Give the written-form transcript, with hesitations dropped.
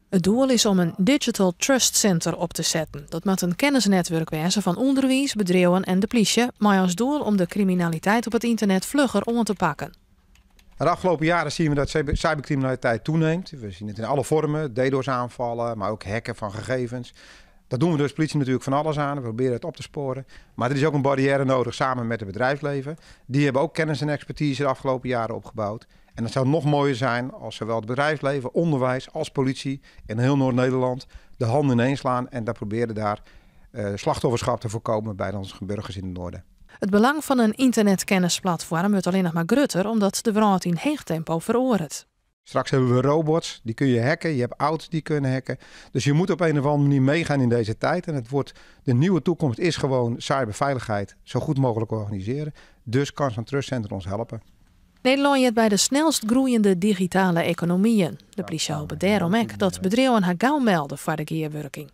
Het doel is om een Digital Trust Center op te zetten. Dat moet een kennisnetwerk wezen van onderwijs, bedrijven en de politie, maar als doel om de criminaliteit op het internet vlugger om te pakken. De afgelopen jaren zien we dat cybercriminaliteit toeneemt. We zien het in alle vormen, DDoS-aanvallen, maar ook hacken van gegevens. Dat doen we dus politie natuurlijk van alles aan. We proberen het op te sporen. Maar er is ook een barrière nodig samen met het bedrijfsleven. Die hebben ook kennis en expertise de afgelopen jaren opgebouwd. En het zou nog mooier zijn als zowel het bedrijfsleven, onderwijs als politie in heel Noord-Nederland de handen ineens slaan en daar proberen daar slachtofferschap te voorkomen bij onze burgers in het noorden. Het belang van een internetkennisplatform wordt alleen nog maar groter omdat de wereld in hoog tempo veroordeelt. Straks hebben we robots, die kun je hacken. Je hebt auto's die kunnen hacken. Dus je moet op een of andere manier meegaan in deze tijd. En de nieuwe toekomst is gewoon cyberveiligheid zo goed mogelijk organiseren. Dus kan zo'n Trust Center ons helpen. Nederland is bij de snelst groeiende digitale economieën. De politie hoopt daarom ook dat bedrijven haar gauw melden voor de gearwerking.